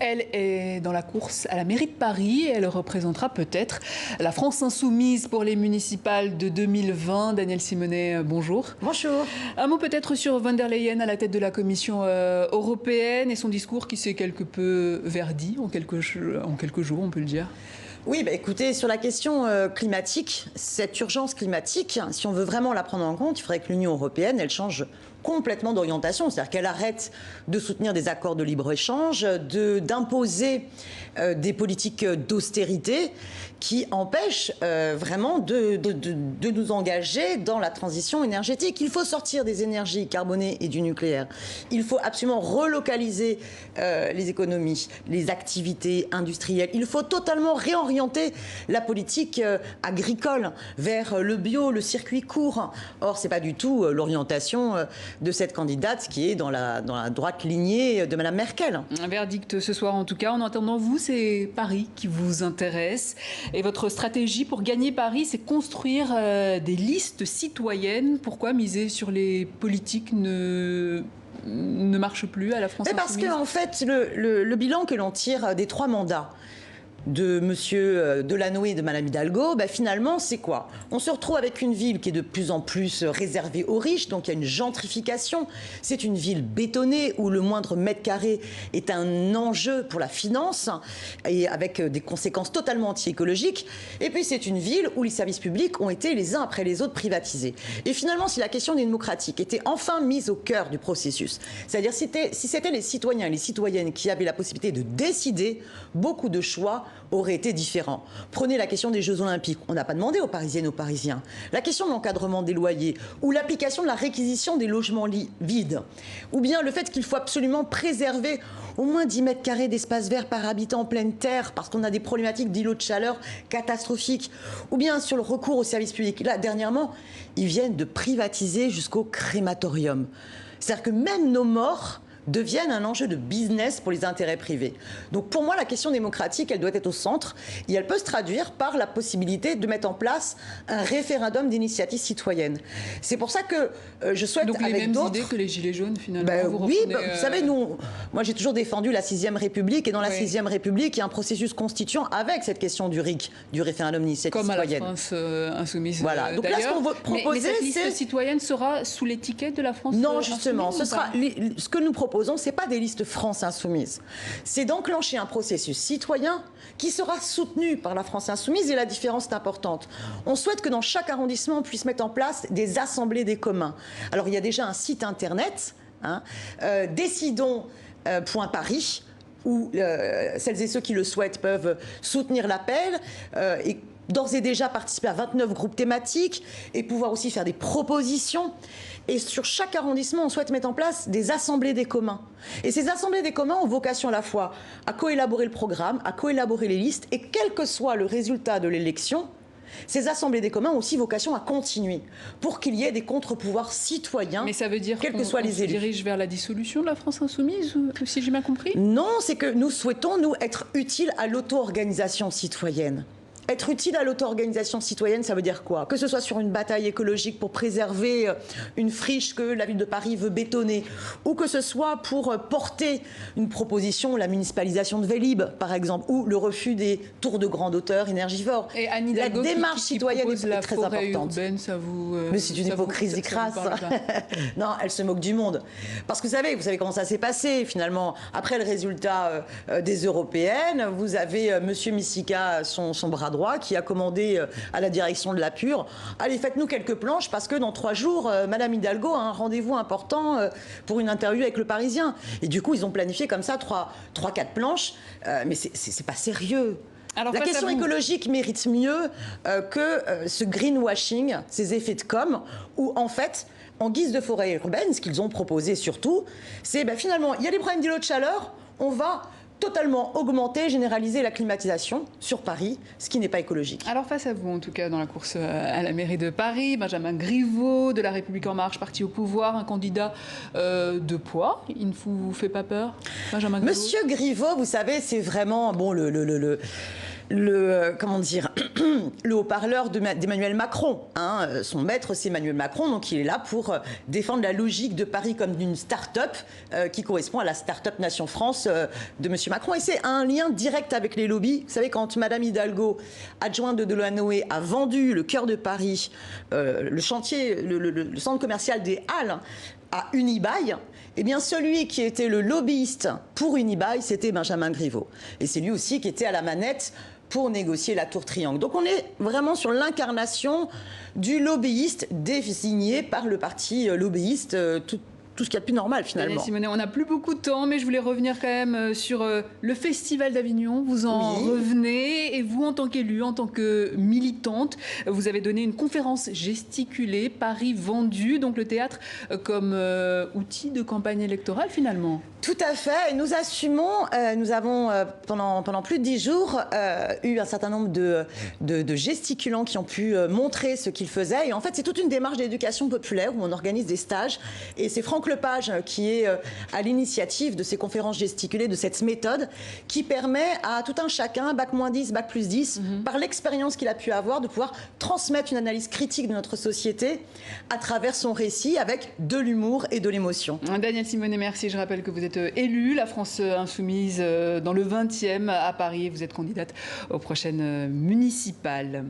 Elle est dans la course à la mairie de Paris. Elle représentera peut-être la France insoumise pour les municipales de 2020. Danielle Simonet, bonjour. Bonjour. Un mot peut-être sur von der Leyen à la tête de la Commission européenne et son discours qui s'est quelque peu verdi en quelques jours, on peut le dire. Oui, écoutez, sur la question climatique, cette urgence climatique, si on veut vraiment la prendre en compte, il faudrait que l'Union européenne, elle change complètement d'orientation. C'est-à-dire qu'elle arrête de soutenir des accords de libre-échange, d'imposer des politiques d'austérité qui empêchent vraiment de nous engager dans la transition énergétique. Il faut sortir des énergies carbonées et du nucléaire. Il faut absolument relocaliser les économies, les activités industrielles. Il faut totalement réorienter la politique agricole vers le bio, le circuit court. Or, ce n'est pas du tout l'orientation de cette candidate qui est dans la droite lignée de Mme Merkel. Un verdict ce soir en tout cas. En attendant, vous, c'est Paris qui vous intéresse. Et votre stratégie pour gagner Paris, c'est construire des listes citoyennes. Pourquoi miser sur les politiques ne marche plus à la France insoumise ? Parce qu'en fait, le bilan que l'on tire des 3 mandats de M. Delanoë et de Mme Hidalgo, finalement, c'est quoi? On se retrouve avec une ville qui est de plus en plus réservée aux riches, donc il y a une gentrification. C'est une ville bétonnée où le moindre mètre carré est un enjeu pour la finance et avec des conséquences totalement anti-écologiques. Et puis c'est une ville où les services publics ont été les uns après les autres privatisés. Et finalement, si la question démocratique était enfin mise au cœur du processus, c'est-à-dire si c'était les citoyens et les citoyennes qui avaient la possibilité de décider, beaucoup de choix auraient été différents. Prenez la question des Jeux Olympiques. On n'a pas demandé aux Parisiennes et aux Parisiens. La question de l'encadrement des loyers ou l'application de la réquisition des logements vides. Ou bien le fait qu'il faut absolument préserver au moins 10 mètres carrés d'espace vert par habitant en pleine terre parce qu'on a des problématiques d'îlots de chaleur catastrophiques. Ou bien sur le recours aux services publics. Là, dernièrement, ils viennent de privatiser jusqu'au crématorium. C'est-à-dire que même nos morts deviennent un enjeu de business pour les intérêts privés. Donc pour moi, la question démocratique, elle doit être au centre et elle peut se traduire par la possibilité de mettre en place un référendum d'initiative citoyenne. C'est pour ça que je souhaite donc avec les mêmes d'autres... idées que les Gilets jaunes, finalement. Oui, vous savez, moi j'ai toujours défendu la 6e République et dans la 6e République, il y a un processus constituant avec cette question du RIC, du référendum d'initiative citoyenne. Comme à la France insoumise. Voilà. Donc là, ce qu'on veut proposer, mais cette liste citoyenne sera sous l'étiquette de la France Non, justement, insoumise, ce que nous proposons, ce n'est pas des listes France insoumise. C'est d'enclencher un processus citoyen qui sera soutenu par la France insoumise et la différence est importante. On souhaite que dans chaque arrondissement, on puisse mettre en place des assemblées des communs. Alors, il y a déjà un site internet, décidons.paris, où celles et ceux qui le souhaitent peuvent soutenir l'appel et d'ores et déjà participer à 29 groupes thématiques et pouvoir aussi faire des propositions. Et sur chaque arrondissement, on souhaite mettre en place des assemblées des communs. Et ces assemblées des communs ont vocation à la fois à coélaborer le programme, à coélaborer les listes, et quel que soit le résultat de l'élection, ces assemblées des communs ont aussi vocation à continuer pour qu'il y ait des contre-pouvoirs citoyens, mais ça veut dire quels que soient les élus. Se dirige vers la dissolution de la France insoumise, si j'ai bien compris? Non, c'est que nous souhaitons, nous, être utiles à l'auto-organisation citoyenne. Être utile à l'auto-organisation citoyenne, ça veut dire quoi? Que ce soit sur une bataille écologique pour préserver une friche que la ville de Paris veut bétonner, ou que ce soit pour porter une proposition, la municipalisation de Vélib, par exemple, ou le refus des tours de grande hauteur énergivores. Et Anne Hidalgo, la démarche citoyenne est très importante. Urbaine, ça vous, mais c'est une hypocrisie crasse. Non, elle se moque du monde. Parce que vous savez comment ça s'est passé, finalement. Après le résultat des européennes, vous avez M. Missika, son bras droit, qui a commandé à la direction de la Pure, allez, faites-nous quelques planches parce que dans 3 jours, Madame Hidalgo a un rendez-vous important pour une interview avec Le Parisien. Et du coup, ils ont planifié comme ça 3-4 planches, mais c'est pas sérieux. Alors, la question écologique mérite mieux que ce greenwashing, ces effets de com', où en fait, en guise de forêt urbaine, ce qu'ils ont proposé surtout, c'est finalement, il y a des problèmes d'îlots de chaleur, on va totalement augmenter, généraliser la climatisation sur Paris, ce qui n'est pas écologique. Alors face à vous, en tout cas, dans la course à la mairie de Paris, Benjamin Griveaux, de La République En Marche, parti au pouvoir, un candidat de poids. Il ne vous fait pas peur, Benjamin Griveaux? Monsieur Griveaux, vous savez, c'est vraiment, bon, comment dire, le haut-parleur d'Emmanuel Macron. Son maître, c'est Emmanuel Macron, donc il est là pour défendre la logique de Paris comme d'une start-up qui correspond à la start-up Nation France de M. Macron. Et c'est un lien direct avec les lobbies. Vous savez, quand Madame Hidalgo, adjointe de Delanoë, a vendu le cœur de Paris, le chantier, le centre commercial des Halles, à Unibail, eh bien celui qui était le lobbyiste pour Unibail, c'était Benjamin Griveaux. Et c'est lui aussi qui était à la manette pour négocier la tour Triangle. Donc on est vraiment sur l'incarnation du lobbyiste désigné par le parti lobbyiste, tout ce qu'il y a de plus normal finalement. Danielle Simonet, on n'a plus beaucoup de temps, mais je voulais revenir quand même sur le Festival d'Avignon. Vous en revenez, et vous, en tant qu'élue, en tant que militante, vous avez donné une conférence gesticulée, Paris vendu, donc le théâtre comme outil de campagne électorale finalement. Tout à fait, et nous assumons, nous avons pendant plus de 10 jours eu un certain nombre de gesticulants qui ont pu montrer ce qu'ils faisaient. Et en fait, c'est toute une démarche d'éducation populaire où on organise des stages. Et c'est Franck Lepage qui est à l'initiative de ces conférences gesticulées, de cette méthode qui permet à tout un chacun, bac-10, bac+10, par l'expérience qu'il a pu avoir, de pouvoir transmettre une analyse critique de notre société à travers son récit avec de l'humour et de l'émotion. Danielle Simonet, merci. Je rappelle que vous êtes élue, la France Insoumise, dans le 20e à Paris. Vous êtes candidate aux prochaines municipales.